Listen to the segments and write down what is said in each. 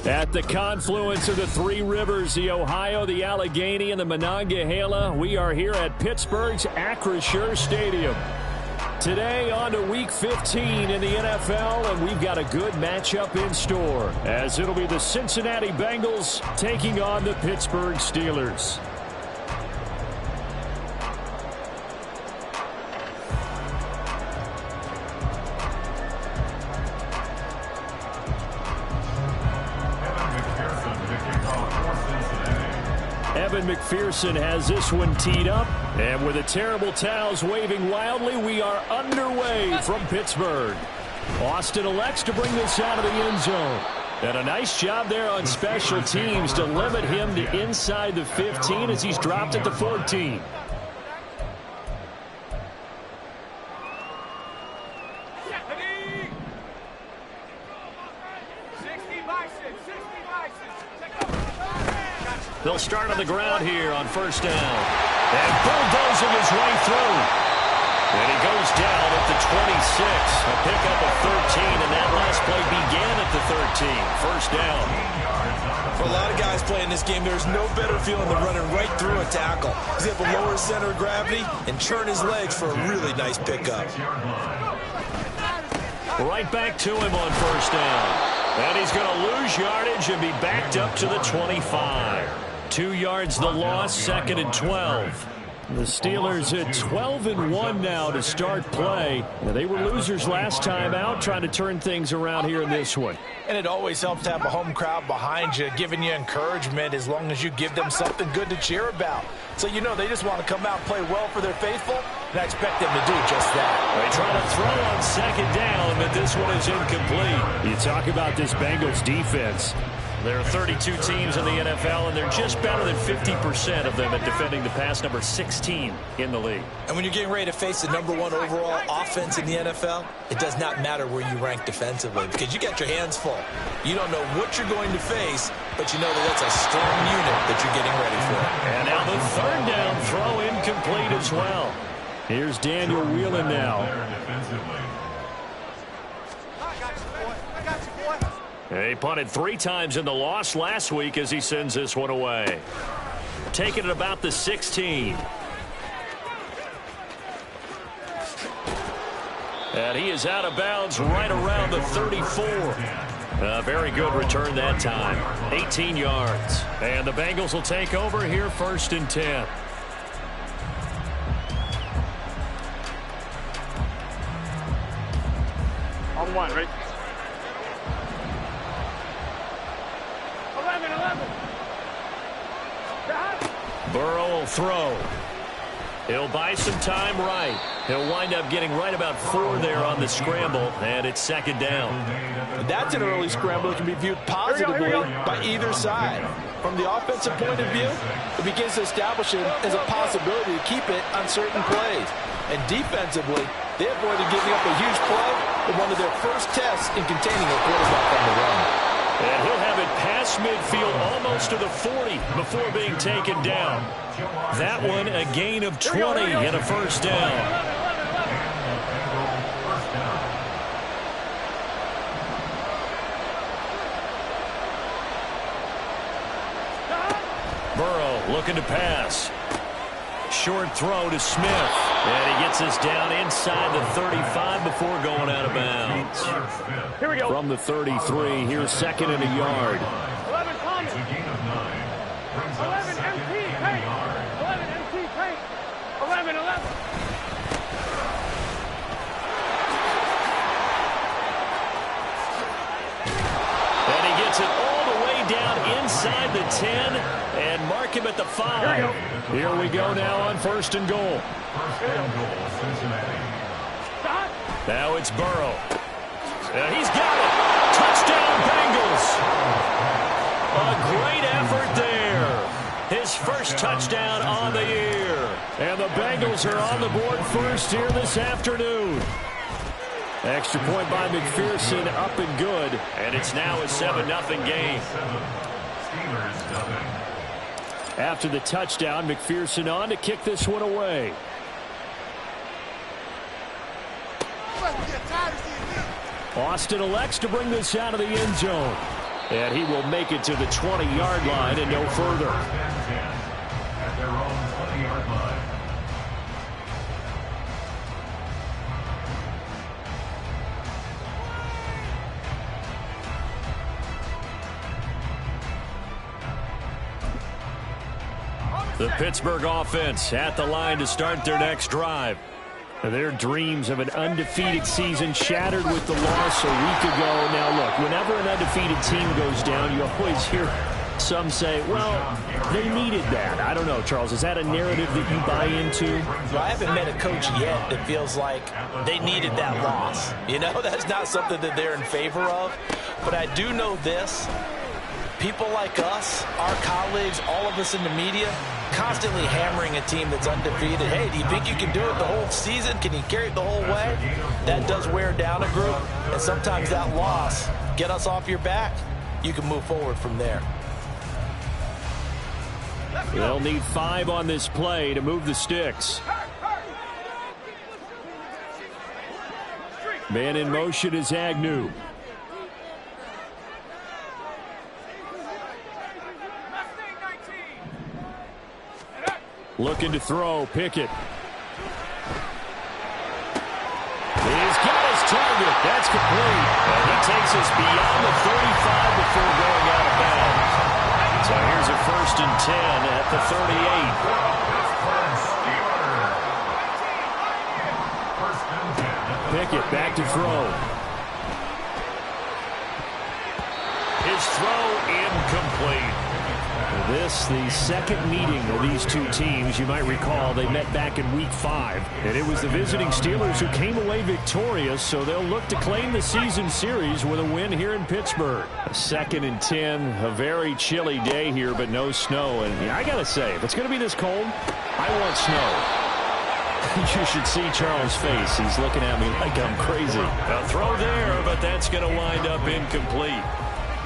At the confluence of the three rivers, the Ohio, the Allegheny, and the Monongahela, we are here at Pittsburgh's Acrisure Stadium. Today on to Week 15 in the NFL, and we've got a good matchup in store, as it'll be the Cincinnati Bengals taking on the Pittsburgh Steelers. McPherson has this one teed up, and with the terrible towels waving wildly, we are underway from Pittsburgh. Austin elects to bring this out of the end zone. And a nice job there on special teams to limit him to inside the 15 as he's dropped at the 14. They'll start on the ground here on first down. And bulldozing his way through. And he goes down at the 26. A pickup of 13, and that last play began at the 13. First down. For a lot of guys playing this game, there's no better feeling than running right through a tackle. He's able to lower his center of gravity and churn his legs for a really nice pickup. Right back to him on first down. And he's going to lose yardage and be backed up to the 25. 2 yards the loss, 2nd and 12. The Steelers at 12-1 now to start play. They were losers last time out, trying to turn things around here in this one. And it always helps to have a home crowd behind you, giving you encouragement as long as you give them something good to cheer about. So you know they just want to come out and play well for their faithful, and I expect them to do just that. They try to throw on 2nd down, but this one is incomplete. You talk about this Bengals defense. There are 32 teams in the NFL, and they're just better than 50% of them at defending the pass, number 16 in the league. And when you're getting ready to face the #1 overall offense in the NFL, it does not matter where you rank defensively because you got your hands full. You don't know what you're going to face, but you know that that's a strong unit that you're getting ready for. And now the 3rd down throw incomplete as well. Here's Daniel Whelan now. He punted 3 times in the loss last week as he sends this one away. Taking it about the 16. And he is out of bounds right around the 34. A very good return that time. 18 yards. And the Bengals will take over here 1st and 10. On 1, right? 11. Burrow will throw. He'll buy some time right. He'll wind up getting right about 4 there on the scramble, and it's 2nd down. That's an early scramble that can be viewed positively by either side. From the offensive point of view, it begins to establish it as a possibility to keep it on certain plays. And defensively, they avoided giving up a huge play in one of their first tests in containing a quarterback on the run. And he'll have it past midfield almost to the 40 before being taken down. That one a gain of 20 and a 1st down. Burrow looking to pass. Short throw to Smith. And he gets us down inside the 35 before going out of bounds. Here we go. From the 33, here's 2nd and a yard. 11 Thomas. 11 MT Tank. 11 MT Tank. 11. And he gets it all the way down inside the 10. And Mark mark him at the 5. Here we go now on 1st and goal. Now it's Burrow. He's got it. Touchdown, Bengals. A great effort there. His first touchdown on the year. And the Bengals are on the board first here this afternoon. Extra point by McPherson, up and good. And it's now a 7-0 game. After the touchdown, McPherson on to kick this one away. Austin elects to bring this out of the end zone. And he will make it to the 20-yard line and no further. At their own 20-yard line. The Pittsburgh offense at the line to start their next drive. Their dreams of an undefeated season shattered with the loss a week ago. Now, look, whenever an undefeated team goes down, you always hear some say, well, they needed that. I don't know, Charles. Is that a narrative that you buy into? Well, I haven't met a coach yet that feels like they needed that loss. You know, that's not something that they're in favor of. But I do know this. People like us, our colleagues, all of us in the media, constantly hammering a team that's undefeated. Hey, do you think you can do it the whole season? Can you carry it the whole way? That does wear down a group, and sometimes that loss, get us off your back, you can move forward from there. They'll need 5 on this play to move the sticks. Man in motion is Agnew. Looking to throw, Pickett. He's got his target. That's complete. And he takes us beyond the 35 before going out of bounds. So here's a 1st and 10 at the 38. Pickett back to throw. His throw incomplete. This, the second meeting of these two teams. You might recall they met back in Week 5. And it was the visiting Steelers who came away victorious, so they'll look to claim the season series with a win here in Pittsburgh. A 2nd and 10, a very chilly day here, but no snow. And I got to say, if it's going to be this cold, I want snow. You should see Charles' face. He's looking at me like I'm crazy. A throw there, but that's going to wind up incomplete.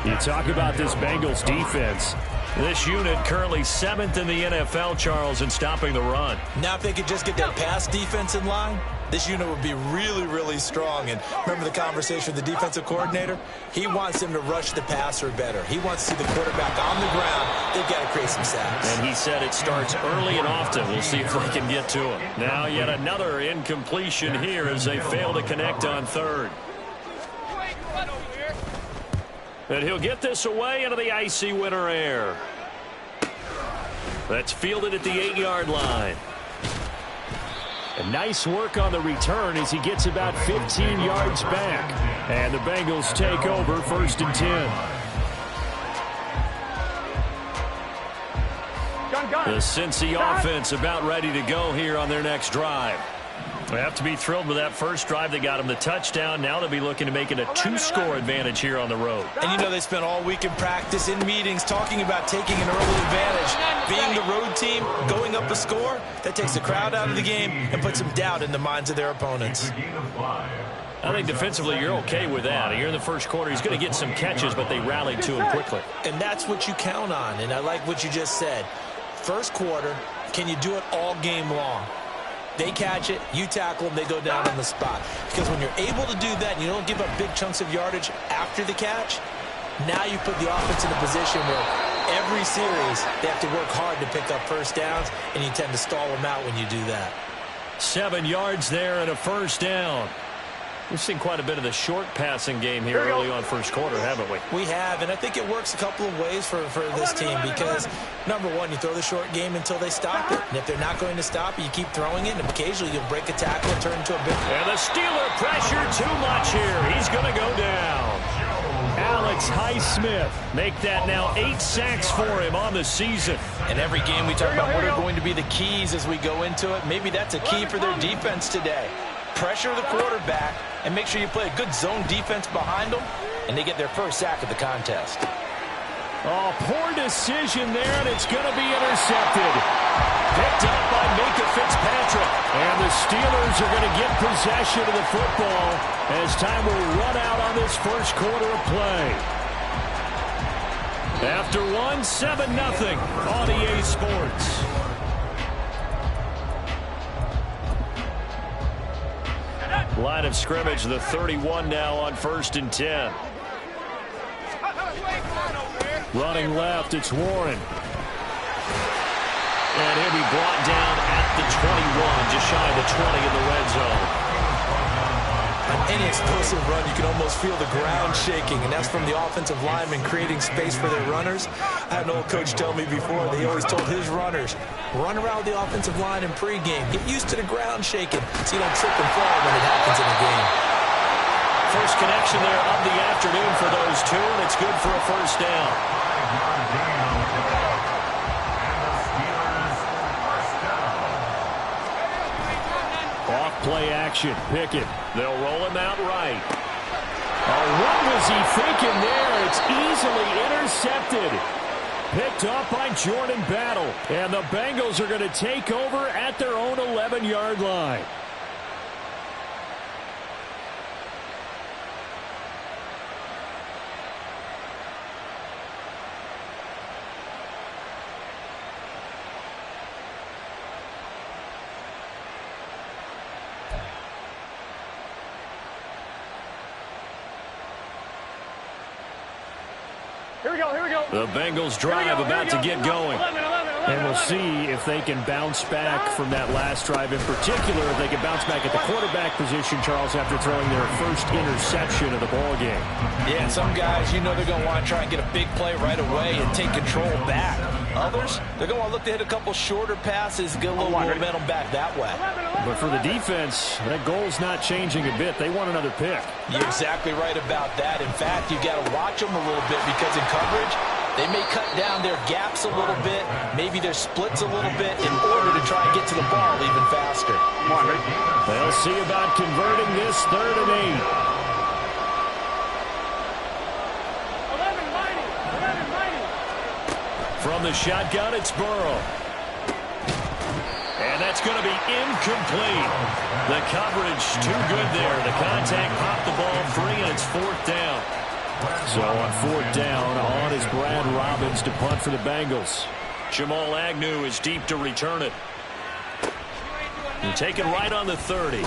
You talk about this Bengals defense. This unit currently 7th in the NFL, Charles, in stopping the run. Now if they could just get that pass defense in line, this unit would be really, really strong. And remember the conversation with the defensive coordinator? He wants them to rush the passer better. He wants to see the quarterback on the ground. They've got to create some sacks. And he said it starts early and often. We'll see if they can get to him. Now yet another incompletion here as they fail to connect on 3rd. And he'll get this away into the icy winter air. That's fielded at the 8-yard line. And nice work on the return as he gets about 15 yards back. And the Bengals take over 1st and 10. The Cincy offense about ready to go here on their next drive. They have to be thrilled with that first drive. They got him the touchdown. Now they'll be looking to make it a 2-score advantage here on the road. And you know they spent all week in practice, in meetings, talking about taking an early advantage. Being the road team, going up a score, that takes the crowd out of the game and puts some doubt in the minds of their opponents. I think defensively you're okay with that. Here in the first quarter, he's going to get some catches, but they rallied to him quickly. And that's what you count on, and I like what you just said. First quarter, can you do it all game long? They catch it, you tackle them, they go down on the spot. Because when you're able to do that and you don't give up big chunks of yardage after the catch, now you put the offense in a position where every series they have to work hard to pick up first downs, and you tend to stall them out when you do that. 7 yards there and a first down. We've seen quite a bit of the short passing game here early on first quarter, haven't we? We have, and I think it works a couple of ways for this team because, number one, you throw the short game until they stop it. And if they're not going to stop it, you keep throwing it, and occasionally you'll break a tackle and turn into a big... And the Steeler pressure too much here. He's going to go down. Alex Highsmith. Make that now 8 sacks for him on the season. In every game we talk about what are going to be the keys as we go into it. Maybe that's a key for their defense today. Pressure the quarterback and make sure you play a good zone defense behind them, and they get their first sack of the contest. Oh, poor decision there, and it's going to be intercepted. Picked up by Micah Fitzpatrick. And the Steelers are going to get possession of the football as time will run out on this first quarter of play. After one, 7-0 on EA Sports. Line of scrimmage, the 31 now on 1st and 10. Running left, it's Warren. And he'll be brought down at the 21, just shy of the 20 in the red zone. On any explosive run, you can almost feel the ground shaking, and that's from the offensive linemen creating space for their runners. I had an old coach tell me before, they always told his runners, run around the offensive line in pregame. Get used to the ground shaking so you don't trip and fall when it happens in the game. First connection there of the afternoon for those two, and it's good for a first down. Off play action, Pickett. They'll roll him out right. Oh, what was he thinking there? It's easily intercepted. Picked off by Jordan Battle. And the Bengals are going to take over at their own 11-yard line. Here we go. The Bengals drive about to get going. 11. And we'll see if they can bounce back from that last drive. In particular, if they can bounce back at the quarterback position, Charles, after throwing their first interception of the ballgame. Yeah, some guys, you know they're going to want to try and get a big play right away and take control back. Others, they're going to look to hit a couple shorter passes, get a little momentum back that way. But for the defense, that goal's not changing a bit. They want another pick. You're exactly right about that. In fact, you got to watch them a little bit because in coverage, they may cut down their gaps a little bit, maybe their splits a little bit in order to try and get to the ball even faster. They'll see about converting this 3rd and 8. From the shotgun, it's Burrow. And that's going to be incomplete. The coverage too good there. The contact popped the ball free, and it's 4th down. So on 4th down, on is Brad Robbins to punt for the Bengals. Jamal Agnew is deep to return it. And taken right on the 30.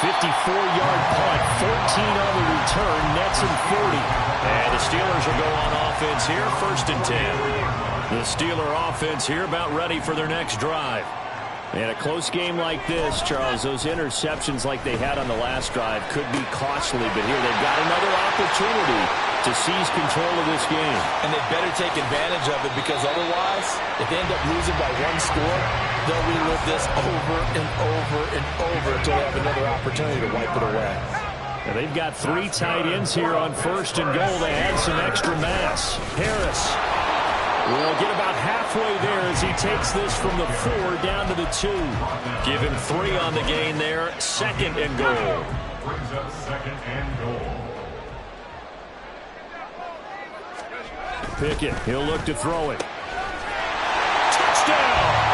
54-yard punt, 14 on the return, nets in 40. And the Steelers will go on offense here, 1st and 10. The Steeler offense here about ready for their next drive. And a close game like this, Charles, those interceptions like they had on the last drive could be costly. But here they've got another opportunity to seize control of this game. And they better take advantage of it because otherwise, if they end up losing by 1 score, they'll relive this over and over and over until they have another opportunity to wipe it away. And they've got 3 tight ends here on 1st and goal. They add some extra mass. Harris will get about halfway there as he takes this from the 4 down to the 2. Give him 3 on the gain there. 2nd and goal. Brings up 2nd and goal. Pickett, he'll look to throw it. Touchdown!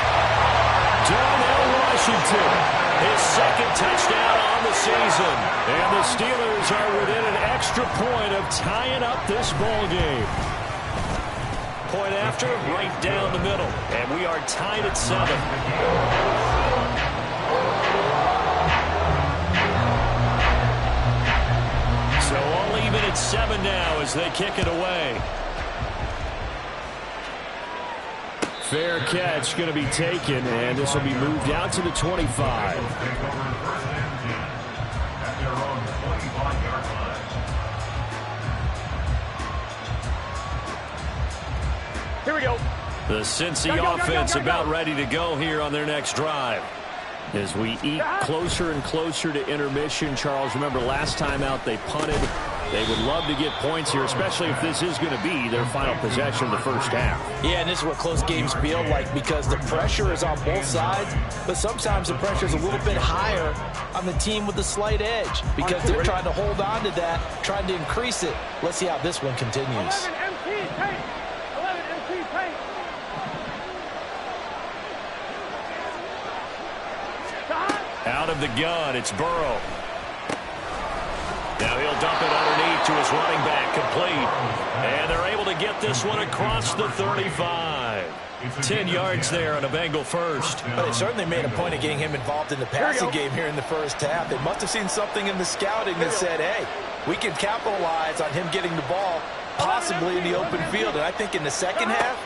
Darnell Washington, his 2nd touchdown on the season. And the Steelers are within an extra point of tying up this ball game. Point after, right down the middle. And we are tied at 7. So all even at 7 now as they kick it away. Fair catch going to be taken, and this will be moved out to the 25. Here we go. The Cincy offense about ready to go here on their next drive. As we eat closer and closer to intermission, Charles, remember last time out they punted. They would love to get points here, especially if this is going to be their final possession of the first half. Yeah, and this is what close games feel like because the pressure is on both sides, but sometimes the pressure is a little bit higher on the team with the slight edge because they're trying to hold on to that, trying to increase it. Let's see how this one continues. 11 MT paint. 11 MT paint. Out of the gun, it's Burrow. Now he'll dump it underneath to his running back, complete. And they're able to get this one across the 35. 10 yards there on a Bengal first. But they certainly made a point of getting him involved in the passing game here in the first half. They must have seen something in the scouting that said, hey, we can capitalize on him getting the ball, possibly in the open field. And I think in the second half,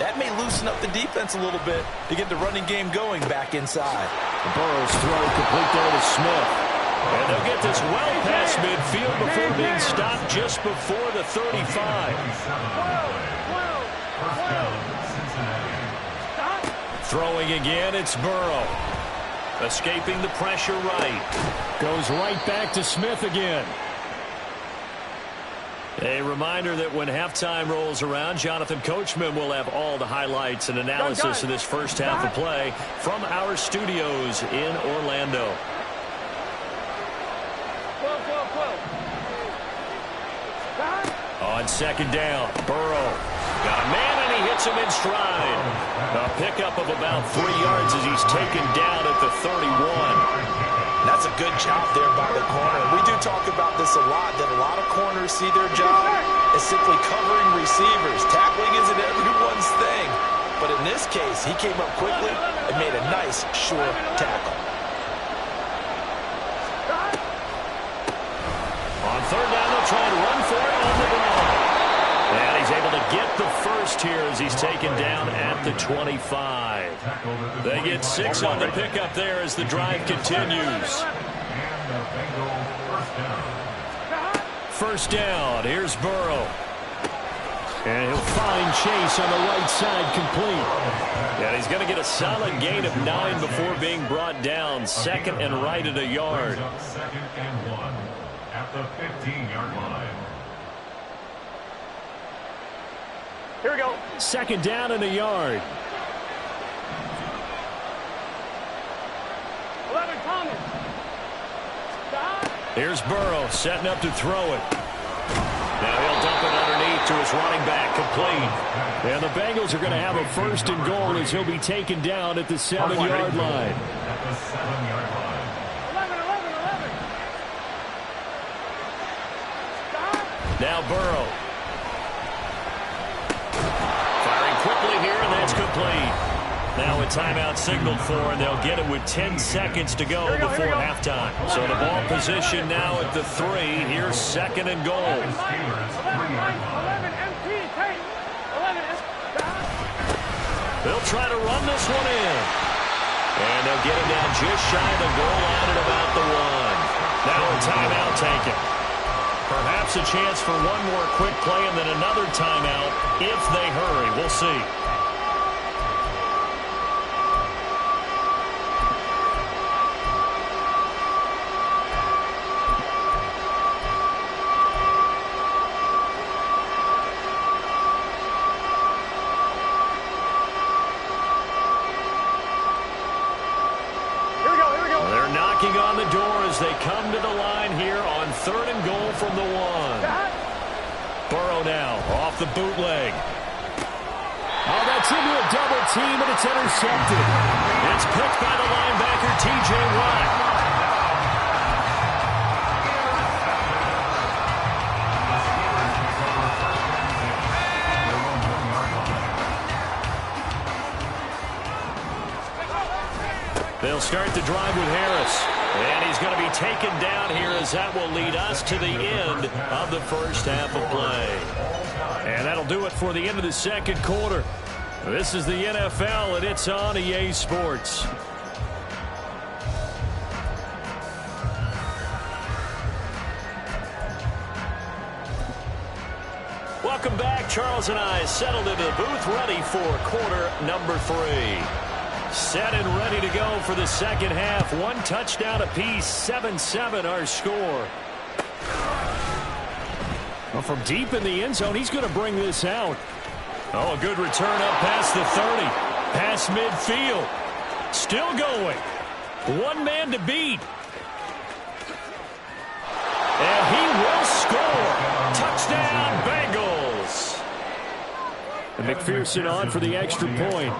that may loosen up the defense a little bit to get the running game going back inside. Burrow's throw complete there to Smith. And they'll get this well past midfield before being stopped just before the 35. Throwing again, it's Burrow. Escaping the pressure right. Goes right back to Smith again. A reminder that when halftime rolls around, Jonathan Coachman will have all the highlights and analysis of this first half of play from our studios in Orlando. On second down, Burrow got a man and he hits him in stride. A pickup of about 3 yards as he's taken down at the 31. That's a good job there by the corner. We do talk about this a lot, that a lot of corners see their job as simply covering receivers. Tackling isn't everyone's thing. But in this case, he came up quickly and made a nice, short tackle. On third down, they'll try to run for it on the ground. And he's able to get the first here as he's taken down at the 25. They get 6 on the pickup there as the drive continues. First down, here's Burrow. And he'll find Chase on the right side, complete. And he's going to get a solid gain of 9 before being brought down. Second and right at a yard. Second and 1 at the 15-yard line. Here we go. Second down and a yard. 11 Thomas. Here's Burrow setting up to throw it. Now he'll dump it underneath to his running back, complete. And the Bengals are going to have a first and goal as he'll be taken down at the 7-yard line. At the 7-yard line. 11. Now Burrow. Firing quickly here, and that's complete. Now a timeout signaled for, and they'll get it with 10 seconds to go before halftime. So the ball position now at the 3. Here's second and goal. 11 MT tape. 11 They'll try to run this one in. And they'll get it down just shy of the goal line at about the 1. Now a timeout taken. Perhaps a chance for one more quick play and then another timeout if they hurry. We'll see. On the door as they come to the line here on third and goal from the 1. Burrow now off the bootleg. Oh, that's into a double team, and it's intercepted. It's picked by the linebacker, T.J. Watt. They'll start the drive with Harris. And he's going to be taken down here as that will lead us to the end of the first half of play. And that'll do it for the end of the second quarter. This is the NFL, and it's on EA Sports. Welcome back. Charles and I settled into the booth ready for quarter number 3. Set and ready to go for the second half. One touchdown apiece, 7-7 our score. Well, from deep in the end zone, he's going to bring this out. Oh, a good return up past the 30. Past midfield. Still going. One man to beat. And he will score. Touchdown, Bengals. And McPherson on for the extra point.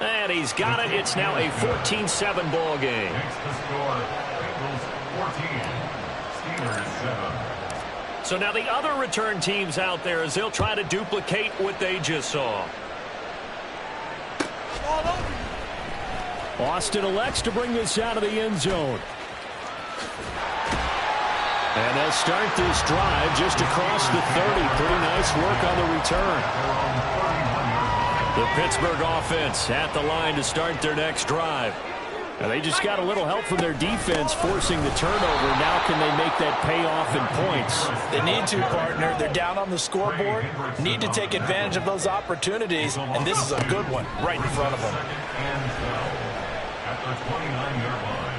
And he's got it. It's now a 14-7 ball game. So now the other return teams out there as they'll try to duplicate what they just saw. Austin elects to bring this out of the end zone. And they'll start this drive just across the 30. Pretty nice work on the return. The Pittsburgh offense at the line to start their next drive. Now they just got a little help from their defense forcing the turnover. Now can they make that pay off in points? They need to, partner. They're down on the scoreboard. Need to take advantage of those opportunities, and this is a good one right in front of them. At the 29-yard line.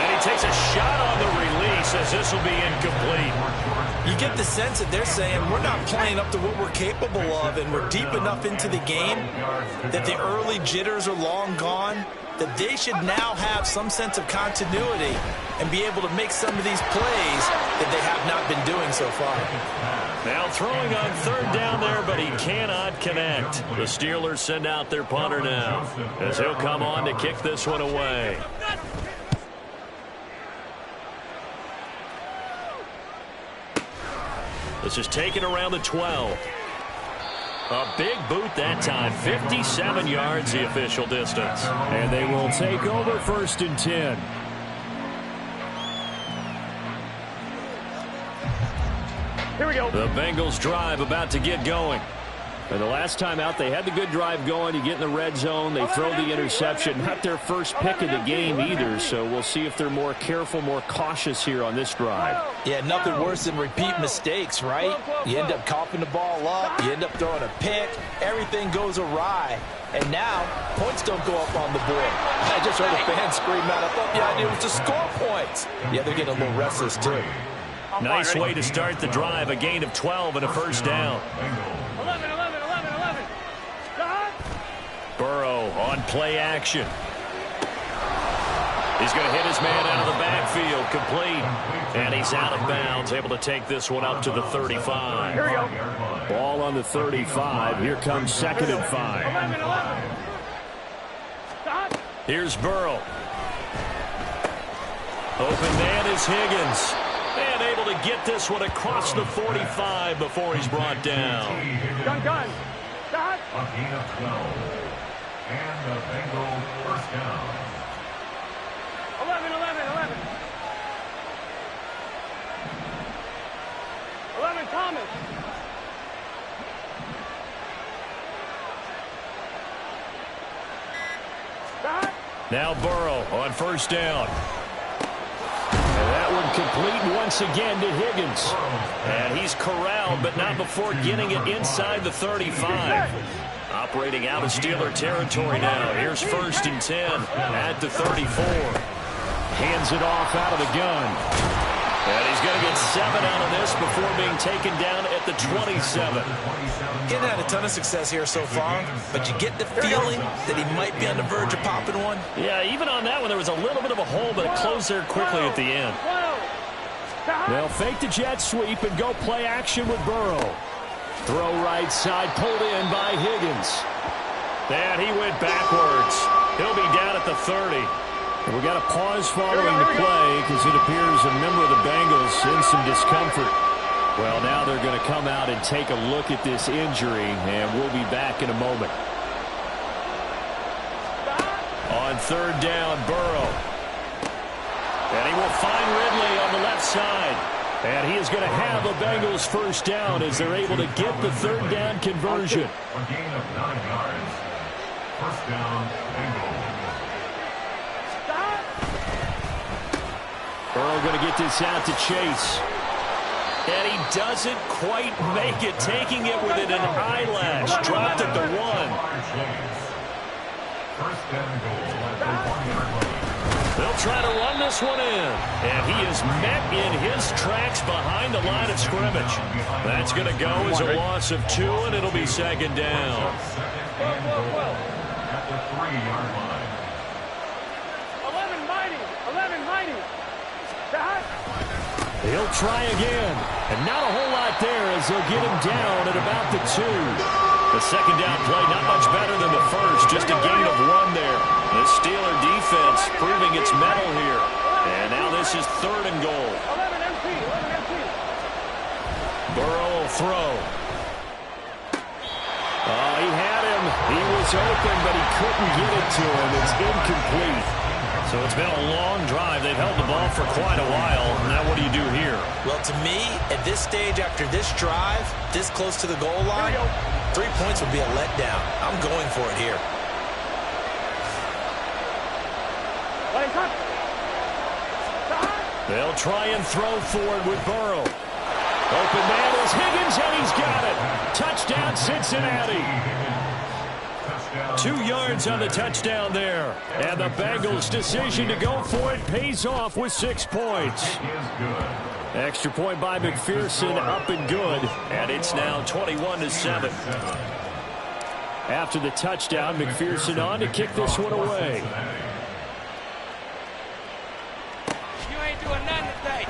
And he takes a shot on the release as this will be incomplete. You get the sense that they're saying we're not playing up to what we're capable of, and we're deep enough into the game that the early jitters are long gone, that they should now have some sense of continuity and be able to make some of these plays that they have not been doing so far. Now throwing on third down there, but he cannot connect. The Steelers send out their punter now as he'll come on to kick this one away. This is taken around the 12. A big boot that time. 57 yards the official distance. And they will take over 1st and 10. Here we go. The Bengals drive about to get going. And the last time out, they had the good drive going. You get in the red zone. They throw the interception. Not their first pick of the game either, so we'll see if they're more careful, more cautious here on this drive. Yeah, nothing worse than repeat mistakes, right? You end up coughing the ball up. You end up throwing a pick. Everything goes awry. And now, points don't go up on the board. I just heard a fan scream out. I thought the idea was to score points. Yeah, they're getting a little restless, too. Nice way to start the drive. A gain of 12 and a first down. 11. Burrow on play action. He's going to hit his man out of the backfield. Complete. And he's out of bounds. Able to take this one up to the 35. Here we go. Ball on the 35. Here comes 2nd and 5. 11. Here's Burrow. Open man is Higgins. And able to get this one across the 45 before he's brought down. Gun. Stop. A gain of 12. And the Bengals first down. 11. 11, Thomas. Stop. Now Burrow on 1st down. And that one complete once again to Higgins. And he's corralled, but not before getting it inside the 35. Operating out of Steeler territory now. Here's 1st and 10 at the 34. Hands it off out of the gun. And he's going to get 7 out of this before being taken down at the 27. He hasn't had a ton of success here so far, but you get the feeling that he might be on the verge of popping one. Yeah, even on that one, there was a little bit of a hole, but it closed there quickly at the end. They'll fake the jet sweep and go play action with Burrow. Throw right side, pulled in by Higgins. And he went backwards. He'll be down at the 30. And we got a pause following the play because it appears a member of the Bengals in some discomfort. Well, now they're going to come out and take a look at this injury, and we'll be back in a moment. On 3rd down, Burrow. And he will find Ridley on the left side. And he is going to have a Bengals first down as they're able to get the 3rd down conversion. A gain of 9 yards. First down, Bengals. Burrow going to get this out to Chase. And he doesn't quite make it, taking it within an eyelash. Dropped at the 1. First and goal at the 1-yard line. They'll try to run this one in. And he is met in his tracks behind the line of scrimmage. That's going to go as a loss of 2, and it'll be second down. Second and goal at the 3-yard line. 11 mighty. He'll try again. And not a whole lot there as they'll get him down at about the 2. The second down play not much better than the first. Just a gain of 1 there. The Steeler defense proving its mettle here. And now this is 3rd and goal. 11 MT. Burrow will throw. Oh, he had him. He was open, but he couldn't get it to him. It's incomplete. So it's been a long drive. They've held the ball for quite a while. Now what do you do here? Well, to me, at this stage after this drive, this close to the goal line, 3 points would be a letdown. I'm going for it here. They'll try and throw forward with Burrow. Open man is Higgins, and he's got it. Touchdown, Cincinnati. 2 yards on the touchdown there. And the Bengals' decision to go for it pays off with 6 points. Extra point by McPherson, up and good. And it's now 21-7. After the touchdown, McPherson on to kick this one away. You ain't doing nothing today.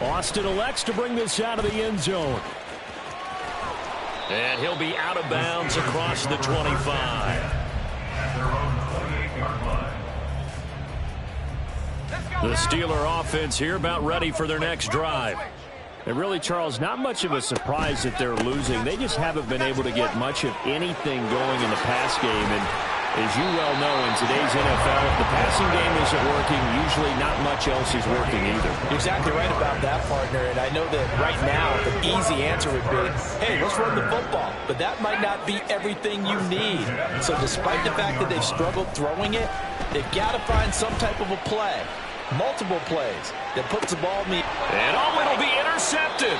Austin elects to bring this out of the end zone. And he'll be out of bounds across the 25. The Steeler offense here about ready for their next drive. And really, Charles, not much of a surprise that they're losing. They just haven't been able to get much of anything going in the pass game. And as you well know, in today's NFL, if the passing game isn't working, usually not much else is working either. You're exactly right about that, partner. And I know that right now the easy answer would be, hey, let's run the football. But that might not be everything you need. So despite the fact that they've struggled throwing it, they've got to find some type of a play. Multiple plays that puts the ball in the... And it'll be intercepted.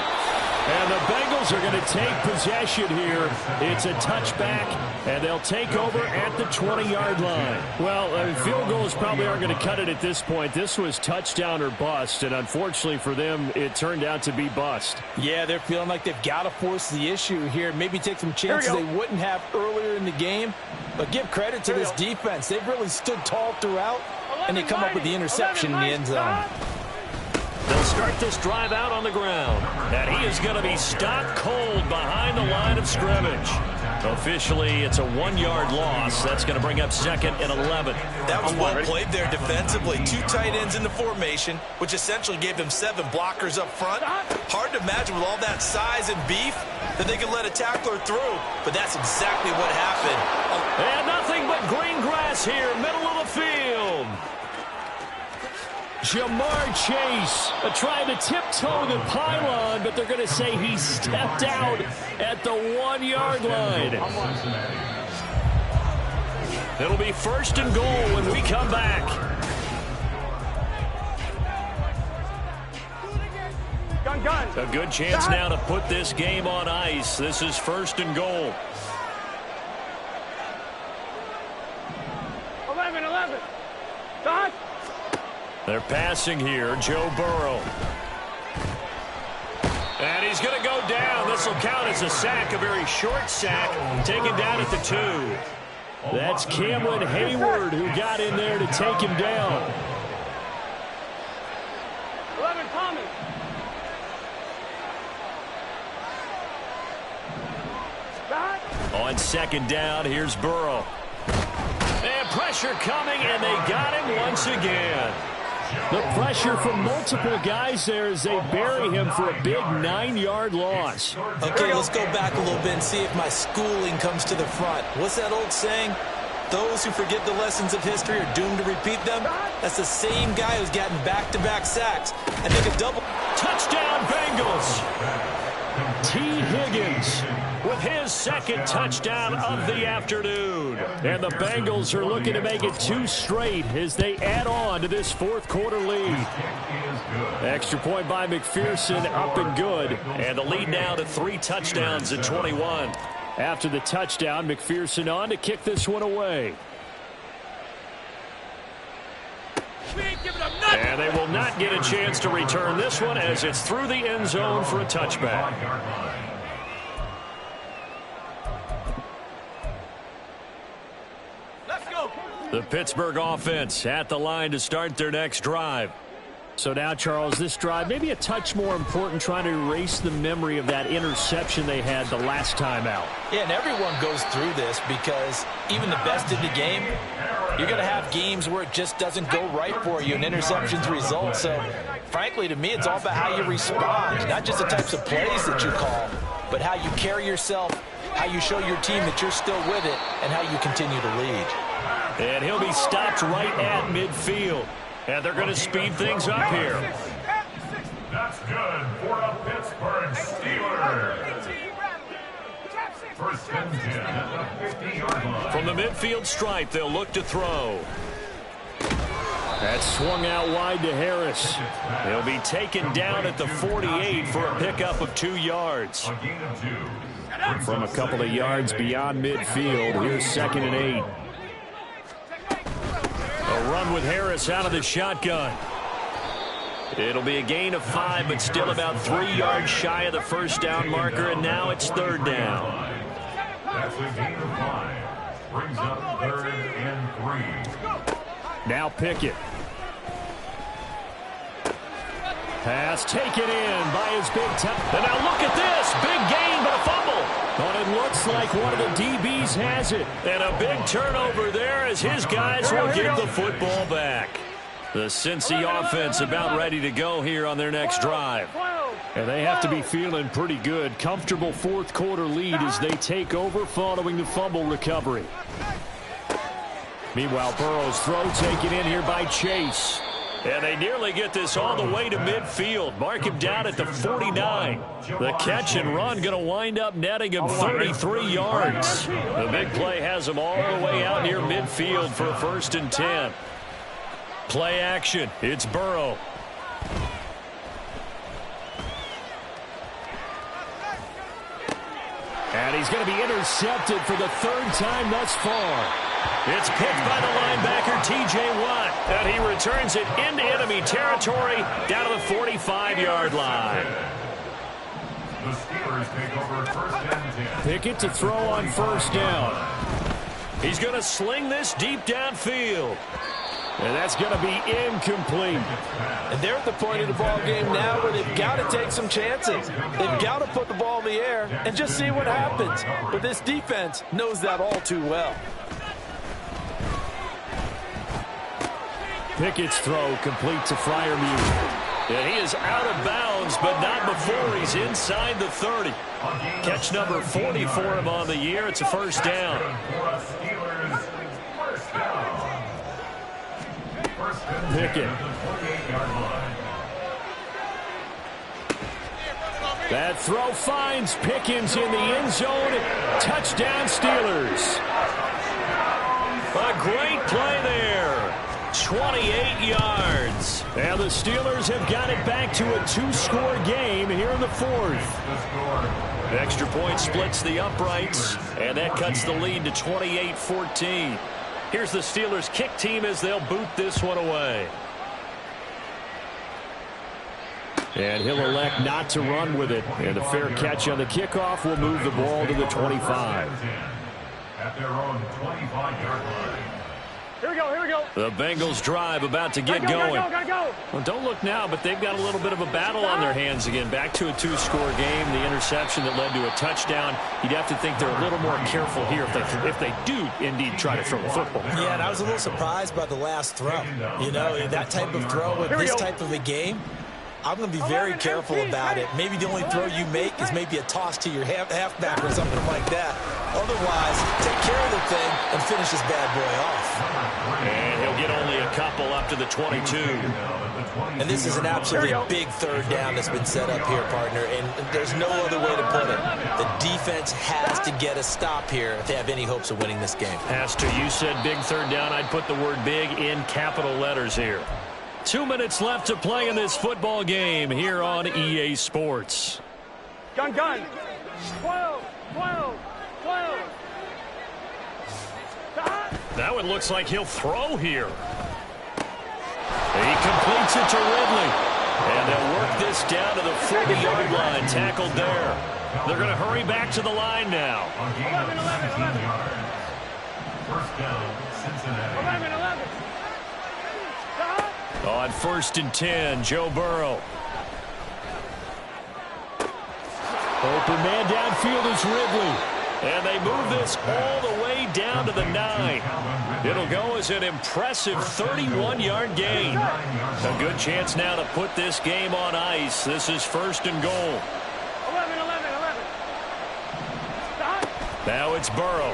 And the Bengals are going to take possession here. It's a touchback, and they'll take over at the 20-yard line. Well, field goals probably aren't going to cut it at this point. This was touchdown or bust, and unfortunately for them, it turned out to be bust. Yeah, they're feeling like they've got to force the issue here. Maybe take some chances they wouldn't have earlier in the game. But give credit to this defense. They've really stood tall throughout, and they come up with the interception in the end zone. They'll start this drive out on the ground. And he is going to be stopped cold behind the line of scrimmage. Officially, it's a 1-yard loss. That's going to bring up 2nd and 11. That was well played there defensively. 2 tight ends in the formation, which essentially gave them 7 blockers up front. Hard to imagine with all that size and beef that they could let a tackler through, but that's exactly what happened. And nothing but green grass here, middle of the field. Jamar Chase trying to tiptoe the pylon, but they're going to say he stepped out at the 1-yard line. It'll be 1st and goal when we come back. A good chance now to put this game on ice. This is 1st and goal. 11. Dot. They're passing here, Joe Burrow. And he's going to go down. This will count as a sack, a very short sack, taken down at the 2. That's Cameron Hayward who got in there to take him down. 11 Thomas. Dot. On 2nd down, here's Burrow. And pressure coming, and they got him once again. The pressure from multiple guys there as they bury him for a big 9-yard loss. Okay, let's go back a little bit and see if my schooling comes to the front. What's that old saying? Those who forget the lessons of history are doomed to repeat them. That's the same guy who's gotten back-to-back sacks. I think a double... Touchdown, Bengals. T. Higgins with his second touchdown of the afternoon. And the Bengals are looking to make it 2 straight as they add on to this fourth quarter lead. Extra point by McPherson, up and good. And the lead now to 3 touchdowns at 21. After the touchdown, McPherson on to kick this one away. And they will not get a chance to return this one as it's through the end zone for a touchback. Let's go. The Pittsburgh offense at the line to start their next drive. So now, Charles, this drive maybe a touch more important, trying to erase the memory of that interception they had the last time out. Yeah, and everyone goes through this because even the best in the game, you're going to have games where it just doesn't go right for you and interceptions result. So, frankly, to me, it's all about how you respond, not just the types of plays that you call, but how you carry yourself, how you show your team that you're still with it, and how you continue to lead. And he'll be stopped right at midfield. And they're going to speed things up here. That's good for the Pittsburgh Steelers. First and 10 at the 50-yard line. From the midfield stripe, they'll look to throw. That's swung out wide to Harris. He'll be taken down at the 48 for a pickup of 2 yards. A gain of 2. From a couple of yards beyond midfield, here's 2nd and 8. A run with Harris out of the shotgun. It'll be a gain of 5, but still about 3 yards shy of the first down marker, and now it's 3rd down. That's a gain of 5. Brings up 3rd and 3. Now Pickett. Pass taken in by his big time. And now look at this. Big gain, but a fumble. But it looks like one of the DBs has it. And a big turnover there as his guys will get the football back. The Cincy offense about ready to go here on their next drive. And they have to be feeling pretty good. Comfortable fourth quarter lead as they take over following the fumble recovery. Meanwhile, Burrow's throw taken in here by Chase. And they nearly get this all the way to midfield. Mark him down at the 49. The catch and run going to wind up netting him 33 yards. The big play has him all the way out near midfield for a 1st and 10. Play action. It's Burrow. And he's going to be intercepted for the 3rd time thus far. It's picked by the linebacker, T.J. Watt. And he returns it into enemy territory down to the 45-yard line. The Steelers take over 1st and 10. Pickett to throw on 1st down. He's going to sling this deep downfield. And that's going to be incomplete. And they're at the point of the ball game now where they've got to take some chances. They've got to put the ball in the air and just see what happens. But this defense knows that all too well. Pickett's throw complete to Freiermuth. And he is out of bounds, but not before he's inside the 30. Catch number 40 for him on the year. It's a 1st down. Pickett. That throw finds Pickens in the end zone. Touchdown, Steelers. A great play there. 28 yards. And the Steelers have got it back to a 2-score game here in the 4th. Extra point splits the uprights, and that cuts the lead to 28-14. Here's the Steelers kick team as they'll boot this one away. And he'll elect not to run with it. And a fair catch on the kickoff will move the ball to the 25. At their own 25-yard line. Here we go, here we go. The Bengals drive about to get going. Gotta go. Well, don't look now, but they've got a little bit of a battle on their hands again. Back to a 2-score game. The interception that led to a touchdown. You'd have to think they're a little more careful here if they do indeed try to throw the football. Yeah, and I was a little surprised by the last throw. You know, that type of throw with this type of a game, I'm going to be very careful about it. Maybe the only throw you make is maybe a toss to your halfback or something like that. Otherwise, take care of the thing and finish this bad boy off. And he'll He'll get only a couple up to the 22. And this is an absolutely big third down that's been set up here, partner, and there's no other way to put it. The defense has to get a stop here if they have any hopes of winning this game. Has to. You said big third down. I'd put the word big in capital letters here. 2 minutes left to play in this football game here on EA Sports. Gun. 12. Now it looks like he'll throw here. He completes it to Ridley. And they'll work this down to the 40-yard line. Tackled there. They're going to hurry back to the line now. 11. First down, Cincinnati. 11. On 1st and 10, Joe Burrow. Open man downfield is Ridley. And they move this all the way down to the 9. It'll go as an impressive 31-yard gain. A good chance now to put this game on ice. This is 1st and goal. 11. Now it's Burrow.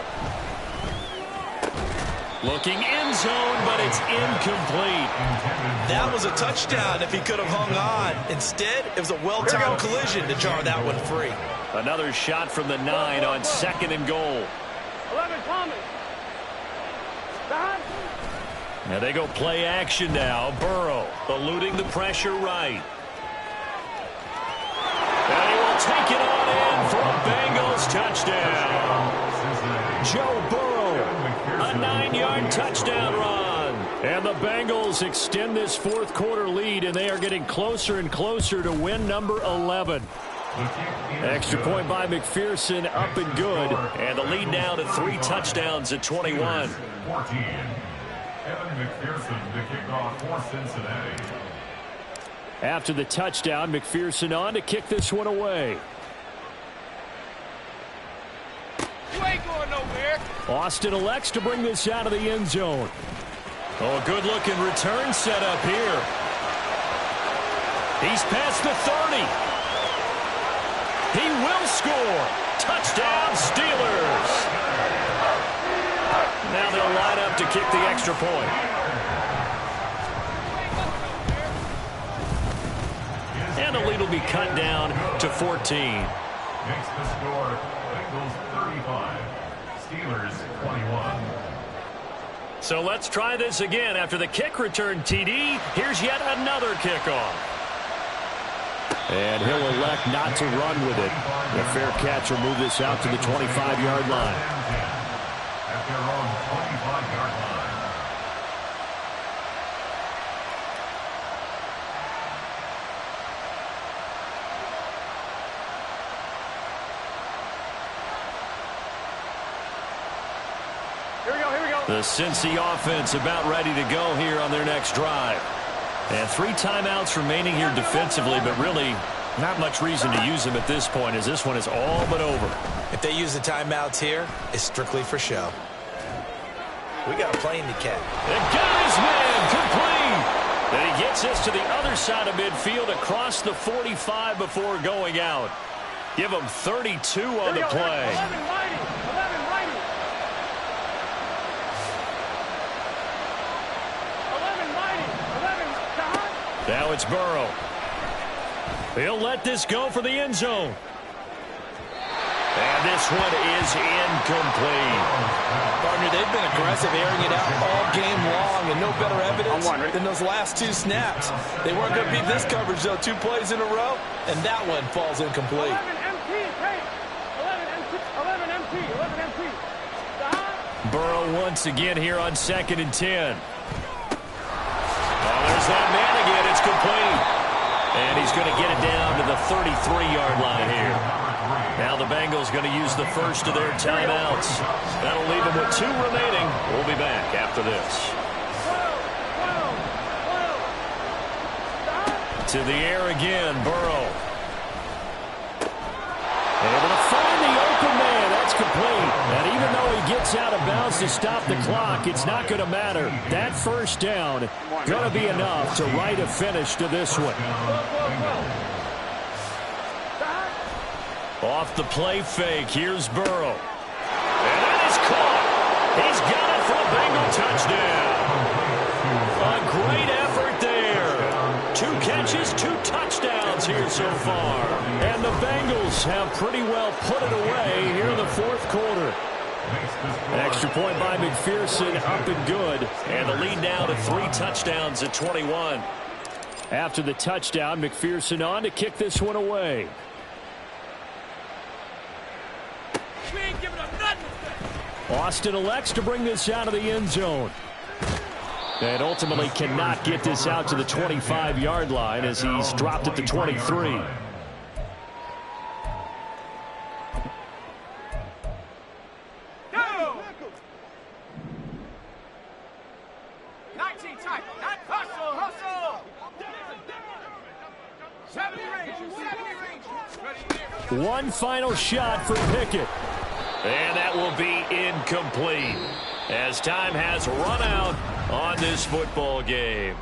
Looking end zone, but it's incomplete. That was a touchdown if he could have hung on. Instead, it was a well-timed collision to jar that one free. Another shot from the 9 on 2nd and goal. 11, Thomas. Now they go play action now. Burrow eluding the pressure right. And he will take it on in for a Bengals touchdown. Joe Burrow, a 9-yard touchdown run. And the Bengals extend this 4th quarter lead, and they are getting closer and closer to win number 11. Extra point by McPherson, up and good. And the lead now to 3 touchdowns at 21. 14. Evan McPherson to kick off for Cincinnati. After the touchdown, McPherson on to kick this one away. You ain't going nowhere. Austin elects to bring this out of the end zone. Oh, good-looking return set up here. He's past the 30. He will score. Touchdown, Steelers. Now they'll line up to kick the extra point. And the lead will be cut down to 14. Makes the score Bengals 35, Steelers 21. So let's try this again. After the kick return, TD, here's yet another kickoff. And he'll elect not to run with it. The fair catch will move this out to the 25-yard line. At their own 25-yard line. Here we go. The Cincy offense about ready to go here on their next drive. And 3 timeouts remaining here defensively, but really not much reason to use them at this point, as this one is all but over. If they use the timeouts here, it's strictly for show. We got a plane to catch. And got his man complete. And he gets us to the other side of midfield across the 45 before going out. Give him 32 on the play. 11 righty. 11 righty. 11 righty. 11 Tahan. Now it's Burrow. He'll let this go for the end zone. And this one is incomplete. Partner, they've been aggressive, airing it out all game long, and no better evidence than those last 2 snaps. They weren't going to beat this coverage, though. 2 plays in a row, and that one falls incomplete. 11 MT. Hey. 11 MT. 11 MT. Tahan. Burrow once again here on 2nd and 10. Oh, there's that man again. It's complete. And he's going to get it down to the 33-yard line here. Now the Bengals going to use the first of their timeouts. That'll leave them with 2 remaining. We'll be back after this. 12. To the air again, Burrow. Able to find the open man. That's complete. And even though he gets out of bounds to stop the clock, it's not going to matter. That first down going to be enough to write a finish to this one. Off the play fake, here's Burrow. And that is caught. He's got it for a Bengal touchdown. great effort there. 2 catches, 2 touchdowns here so far. And the Bengals have pretty well put it away here in the 4th quarter. An extra point by McPherson, up and good. And the lead now to 3 touchdowns at 21. After the touchdown, McPherson on to kick this one away. We ain't giving up nothing. Austin elects to bring this out of the end zone. And ultimately cannot get this out to the 25-yard line as he's dropped at the 23. Go! 19 tight. Hustle. 70 range. One final shot for Pickett. And that will be incomplete as time has run out on this football game.